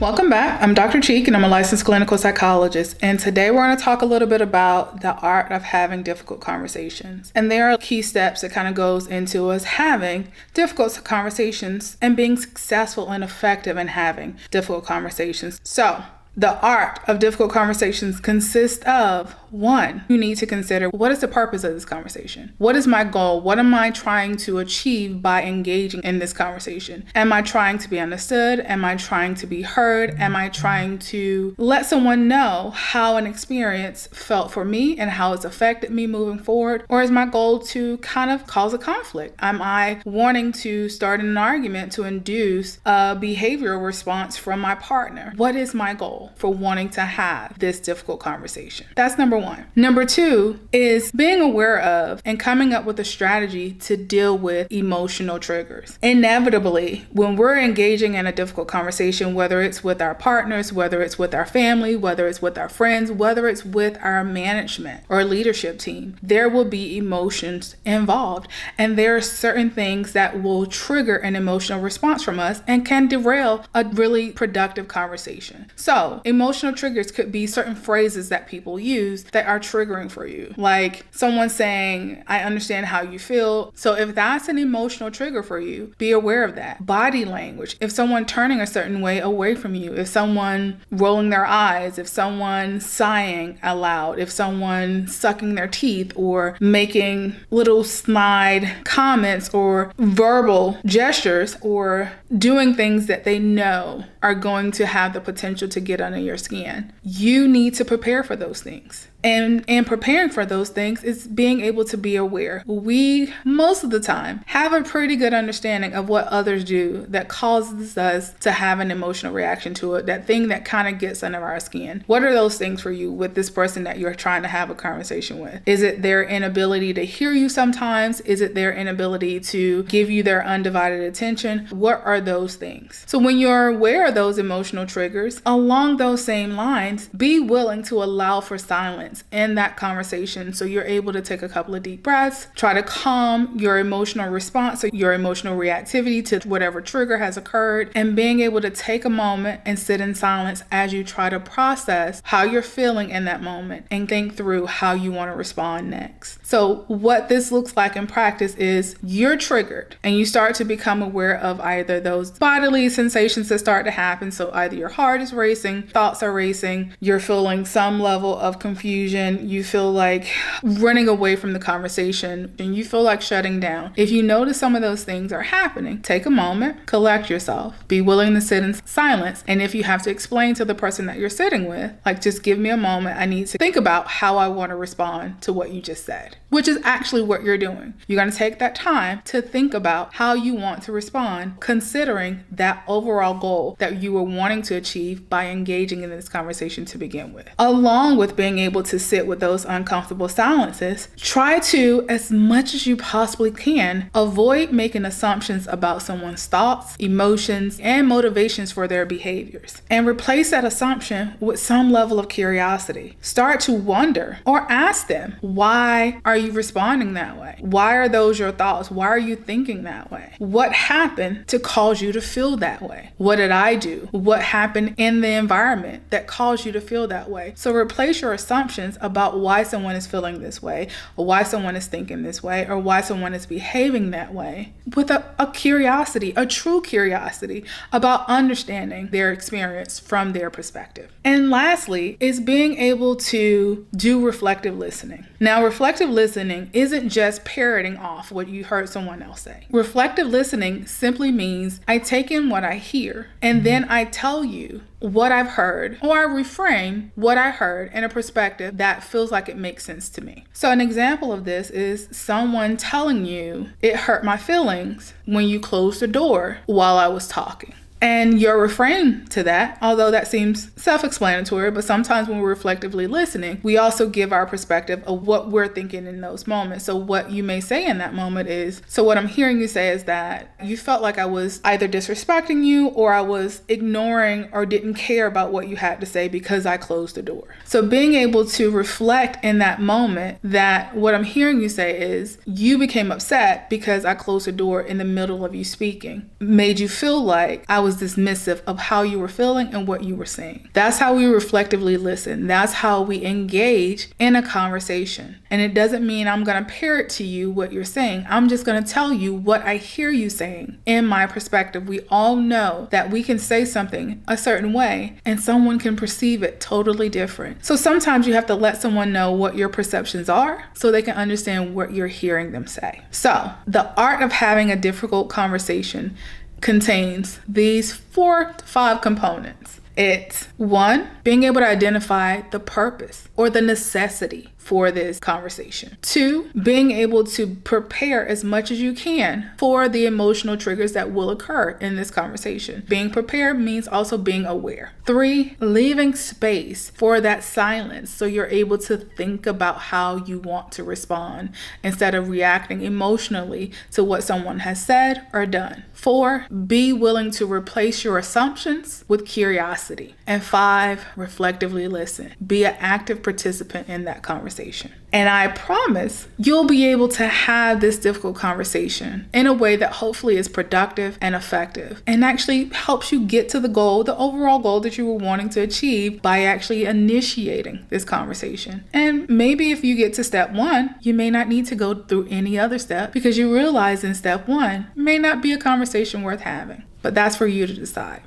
Welcome back. I'm Dr. Cheek and I'm a licensed clinical psychologist. And today we're going to talk a little bit about the art of having difficult conversations. And there are key steps that kind of goes into us having difficult conversations and being successful and effective in having difficult conversations. So the art of difficult conversations consists of, one, you need to consider, what is the purpose of this conversation? What is my goal? What am I trying to achieve by engaging in this conversation? Am I trying to be understood? Am I trying to be heard? Am I trying to let someone know how an experience felt for me and how it's affected me moving forward? Or is my goal to kind of cause a conflict? Am I wanting to start an argument to induce a behavioral response from my partner? What is my goal for wanting to have this difficult conversation? That's number one. Number two is being aware of and coming up with a strategy to deal with emotional triggers. Inevitably, when we're engaging in a difficult conversation, whether it's with our partners, whether it's with our family, whether it's with our friends, whether it's with our management or leadership team, there will be emotions involved. And there are certain things that will trigger an emotional response from us and can derail a really productive conversation. So emotional triggers could be certain phrases that people use that are triggering for you. Like someone saying, I understand how you feel. So if that's an emotional trigger for you, be aware of that. Body language. If someone turning a certain way away from you, if someone rolling their eyes, if someone sighing aloud, if someone sucking their teeth or making little snide comments or verbal gestures or doing things that they know are going to have the potential to get under your skin. You need to prepare for those things. And preparing for those things is being able to be aware. We, most of the time, have a pretty good understanding of what others do that causes us to have an emotional reaction to it, that thing that kind of gets under our skin. What are those things for you with this person that you're trying to have a conversation with? Is it their inability to hear you sometimes? Is it their inability to give you their undivided attention? What are those things? So when you're aware of those emotional triggers, along those same lines, be willing to allow for silence in that conversation so you're able to take a couple of deep breaths, try to calm your emotional response or your emotional reactivity to whatever trigger has occurred, and being able to take a moment and sit in silence as you try to process how you're feeling in that moment and think through how you want to respond next. So what this looks like in practice is you're triggered and you start to become aware of either those bodily sensations that start to happen. So either your heart is racing, thoughts are racing, you're feeling some level of confusion, you feel like running away from the conversation, and you feel like shutting down. If you notice some of those things are happening, take a moment, collect yourself, be willing to sit in silence. And if you have to explain to the person that you're sitting with, like, just give me a moment, I need to think about how I want to respond to what you just said, which is actually what you're doing. You're going to take that time to think about how you want to respond, considering that overall goal that you were wanting to achieve by engaging in this conversation to begin with. Along with being able to sit with those uncomfortable silences, try to, as much as you possibly can, avoid making assumptions about someone's thoughts, emotions, and motivations for their behaviors, and replace that assumption with some level of curiosity. Start to wonder or ask them, why are you responding that way? Why are those your thoughts? Why are you thinking that way? What happened to cause you to feel that way? What did I do? What happened in the environment that caused you to feel that way? So replace your assumptions about why someone is feeling this way, or why someone is thinking this way, or why someone is behaving that way with a curiosity, a true curiosity about understanding their experience from their perspective. And lastly is being able to do reflective listening. Now, reflective listening isn't just parroting off what you heard someone else say. Reflective listening simply means I take in what I hear and then I tell you what I've heard, or I reframe what I heard in a perspective that feels like it makes sense to me. So an example of this is someone telling you, it hurt my feelings when you closed the door while I was talking. And your refrain to that, although that seems self-explanatory, but sometimes when we're reflectively listening, we also give our perspective of what we're thinking in those moments. So what you may say in that moment is, so what I'm hearing you say is that you felt like I was either disrespecting you or I was ignoring or didn't care about what you had to say because I closed the door. So being able to reflect in that moment that what I'm hearing you say is you became upset because I closed the door in the middle of you speaking, made you feel like I was dismissive of how you were feeling and what you were saying. That's how we reflectively listen. That's how we engage in a conversation. And it doesn't mean I'm going to parrot to you what you're saying. I'm just going to tell you what I hear you saying in my perspective. We all know that we can say something a certain way and someone can perceive it totally different. So sometimes you have to let someone know what your perceptions are so they can understand what you're hearing them say. So the art of having a difficult conversation contains these 4 to 5 components. It's 1, being able to identify the purpose or the necessity for this conversation. 2, being able to prepare as much as you can for the emotional triggers that will occur in this conversation. Being prepared means also being aware. 3, leaving space for that silence so you're able to think about how you want to respond instead of reacting emotionally to what someone has said or done. 4, be willing to replace your assumptions with curiosity. And 5, reflectively listen. Be an active participant in that conversation. And I promise you'll be able to have this difficult conversation in a way that hopefully is productive and effective and actually helps you get to the goal, the overall goal that you were wanting to achieve by actually initiating this conversation. And maybe if you get to step 1, you may not need to go through any other step because you realize in step 1 may not be a conversation worth having, but that's for you to decide.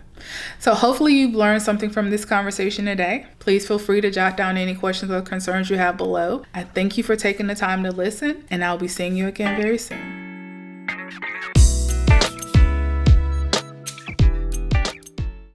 So hopefully you've learned something from this conversation today. Please feel free to jot down any questions or concerns you have below. I thank you for taking the time to listen, and I'll be seeing you again very soon.